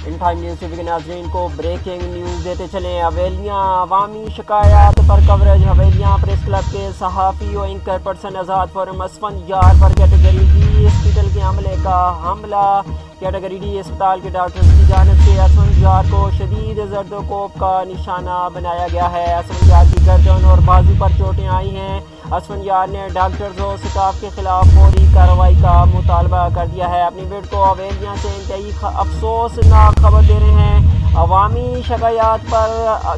In time news T V کے ناظرین کو بریکنگ نیوز دیتے چلیں۔ حویلیاں عوامی شکایات پر کوریج۔ حویلیاں پریس کلب کے صحافی و اینکر پرسن آزاد فورم اسفند یار پر کیٹیگری ڈی ہاسپٹل کے عملے کا حملہ۔ کیٹیگری ڈی اسپتال کے ڈاکٹرز کی جانب سے اسفند یار کو شدید زرد و کوب کا نشانہ بنایا گیا ہے۔ اسفند یار کی گردن اور بازو پر چوٹیں آئی ہیں۔ اسفند یار نے ڈاکٹرز و سٹاف کے خلاف فوری کارروائی کا مطالبہ کر دیا ہے۔ اپنی ویڈیو کو حویلیاں سے انتہائی افسوسناک خبر دے رہے ہیں۔ عوامی شکایات پر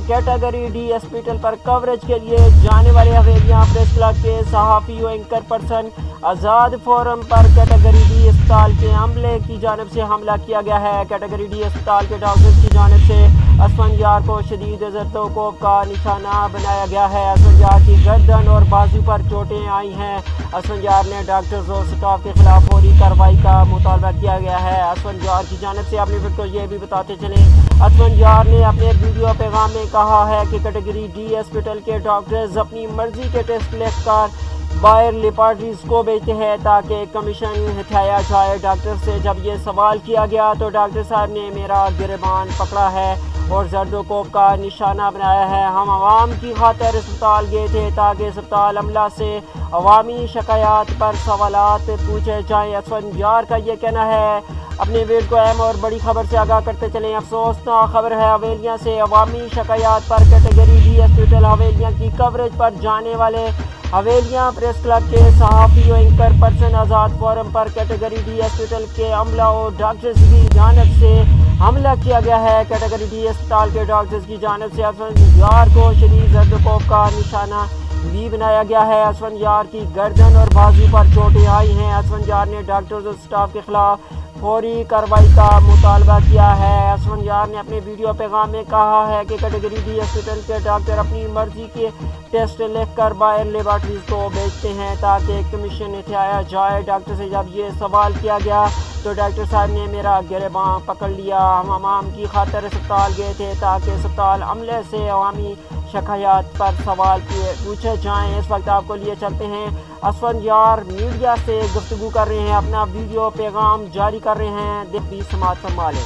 کیٹیگری ڈی ہاسپٹل پر کوریج کے لیے جانے والے حویلیاں پریس کلب کے صحافی و اینکر پرسن آزاد فورم پر کیٹیگری ڈی اسپتال کے عملے کی جانب سے حملہ کیا گیا ہے۔ کیٹیگری ڈی اسپتال کے ڈاکٹرز کی جانب سے اسفند یار کو شدید زرد و کوب کا نشانہ بنایا گیا ہے۔ اسفند یار کی گردن اور بازو پر چوٹیں آئی ہیں۔ اسفند یار نے ڈاکٹرز اور سٹاف کے خلاف فوری کارروائی کا مطالبہ کیا گیا ہے۔ اسفند یار کی جانب سے اپنی ویڈیو کو یہ بھی بتاتے چلیں۔ اسفند یار نے اپنے ویڈیو پیغام میں کہا ہے کہ کیٹیگری ڈی ہاسپٹل کے ڈاکٹرز اپنی مرضی کے ٹیسٹ لکھ کر باہر لیبارٹریز کو بھیجتے ہیں تاکہ کمیشن ہٹایا جائے۔ ڈاکٹر سے جب یہ سوال کیا گیا تو ڈاکٹر صاحب نے میرا گریبان پکڑا ہے اور زرد و کوب کا نشانہ بنایا ہے۔ ہم عوام کی خاطر اسپتال گئے تھے تاکہ اسپتال عملہ سے عوامی شکایات پر سوالات پوچھے جائیں۔ اسفند یار کا یہ کہنا ہے۔ اپنے ویڈیو کو اہم اور بڑی خبر سے آگاہ کرتے چلیں۔ افسوسناک خبر ہے، حویلیاں سے عوامی شکایات پر کیٹیگری ڈی ہاسپٹل حویلیاں کی کوریج پر جانے والے حویلیاں پریس کلب کے صحافی و اینکر پرسن آزاد فورم پر کیٹیگری ڈی ہاسپٹل کے عملہ اور ڈاکٹرز کی جانب سے حملہ کیا گیا ہے۔ کیٹیگری ڈی اسپتال کے ڈاکٹرز کی جانب سے اسفند یار کو شدید زرد و کوب کا نشانہ بھی بنایا گیا ہے۔ اسفند یار کی گردن اور بازو پر چوٹیں آئی ہیں۔ اسفند یار نے ڈاکٹرز اور سٹاف کے خلاف فوری کارروائی کا مطالبہ کیا ہے۔ اسفند یار نے اپنے ویڈیو پیغام میں کہا ہے کہ کیٹیگری ڈی ہاسپٹل کے ڈاکٹر اپنی مرضی کے ٹیسٹ لکھ کر باہر لیبارٹریز کو بھیجتے ہیں تاکہ کمیشن ہٹایا جائے۔ ڈاکٹر سے جب یہ سوال کیا گیا تو ڈاکٹر صاحب نے میرا گریبان پکڑ لیا۔ ہم عوام کی خاطر اسپتال گئے تھے تاکہ اسپتال عملے سے عوامی شکایات پر سوال پوچھے جائیں۔ اس وقت آپ کو لیے چلتے ہیں۔ اسفند یار میڈیا سے گفتگو کر رہے ہیں، اپنا ویڈیو پیغام جاری کر رہے ہیں۔ بھی سماعت فرما لیں۔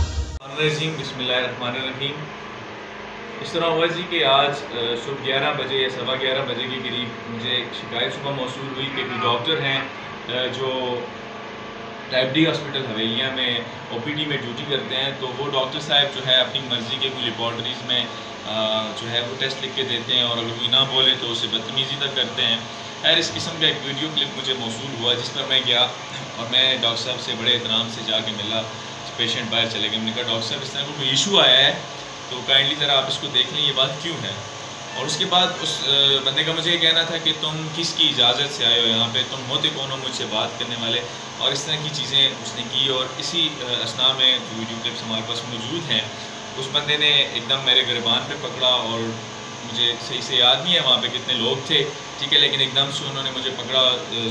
بسم اللہ الرحمن الرحیم۔ اس طرح ہوا جی کہ آج صبح 11 بجے یا 11:15 بجے کے قریب مجھے ایک شکایت صبح موصول ہوئی کہ کوئی ڈاکٹر ہیں جو ٹائپ ڈی ہاسپٹل حویلیاں میں او پی ڈی میں ڈیوٹی کرتے ہیں، تو وہ ڈاکٹر صاحب جو ہے اپنی مرضی کے کوئی لیبارٹریز میں جو ہے وہ ٹیسٹ لکھ کے دیتے ہیں اور اگر کوئی نہ بولے تو اسے بدتمیزی تک کرتے ہیں۔ خیر اس قسم کا ایک ویڈیو کلپ مجھے موصول ہوا جس پر میں گیا اور میں ڈاکٹر صاحب سے بڑے احترام سے جا کے ملا۔ پیشنٹ باہر چلے گئے، میں نے کہا ڈاکٹر صاحب اس طرح کوئی ایشو آیا ہے تو کائنڈلی ذرا آپ اس کو دیکھ لیں، یہ بات کیوں ہے۔ اور اس کے بعد اس بندے کا مجھے یہ کہنا تھا کہ تم کس کی اجازت سے آئے ہو یہاں پہ، تم ہوتے کون ہو مجھ سے بات کرنے والے، اور اس طرح کی چیزیں اس نے کی۔ اور اسی اثناء میں جو ویڈیو کلپس ہمارے پاس موجود ہیں، اس بندے نے ایک دم میرے گریبان پہ پکڑا اور مجھے صحیح سے یاد نہیں ہے وہاں پہ کتنے لوگ تھے، ٹھیک ہے، لیکن ایک دم سے انہوں نے مجھے پکڑا،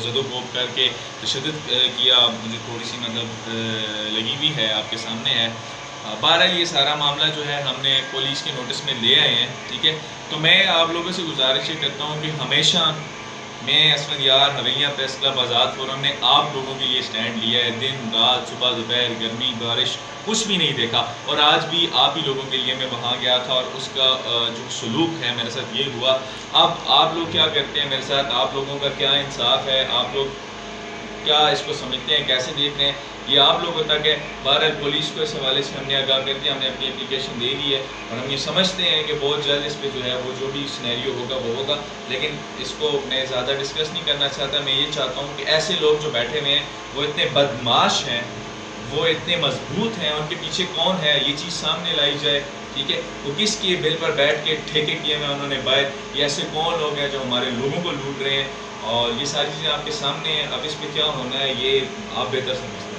زد و کوب کر کے تشدد کیا، مجھے تھوڑی سی لگی ہوئی ہے، آپ کے سامنے ہے۔ بہرحال یہ سارا معاملہ جو ہے ہم نے پولیس کے نوٹس میں لے آئے ہیں، ٹھیک ہے۔ تو میں آپ لوگوں سے گزارش یہ کرتا ہوں کہ ہمیشہ میں اسفند یار حویلیاں پریس کلب آزاد فورم نے آپ لوگوں کے لیے سٹینڈ لیا ہے، دن رات صبح دوپہر گرمی بارش کچھ بھی نہیں دیکھا، اور آج بھی آپ ہی لوگوں کے لیے میں وہاں گیا تھا اور اس کا جو سلوک ہے میرے ساتھ یہ ہوا۔ اب آپ لوگ کیا کرتے ہیں میرے ساتھ، آپ لوگوں کا کیا انصاف ہے، آپ لوگ کیا اس کو سمجھتے ہیں، کیسے دیکھ رہے ہیں، یہ آپ لوگوں تک ہے۔ بہرحال پولیس کو اس حوالے سے ہم نے آگاہ کر دیا، ہم نے اپنی اپلیکیشن دے دی ہے اور ہم یہ سمجھتے ہیں کہ بہت جلد اس پہ جو ہے وہ جو بھی سینیریو ہوگا وہ ہوگا، لیکن اس کو میں زیادہ ڈسکس نہیں کرنا چاہتا۔ میں یہ چاہتا ہوں کہ ایسے لوگ جو بیٹھے ہوئے ہیں وہ اتنے بدمعاش ہیں، وہ اتنے مضبوط ہیں، ان کے پیچھے کون ہے یہ چیز سامنے لائی جائے، ٹھیک ہے۔ وہ کس کے بل پر بیٹھ کے ٹھیکے کیے ہوئے انہوں نے باہر، یہ ایسے کون لوگ ہیں جو ہمارے لوگوں کو لوٹ رہے ہیں، اور یہ ساری چیزیں آپ کے سامنے ہیں۔ اب اس پہ کیا ہونا ہے یہ آپ بہتر سمجھتے ہیں۔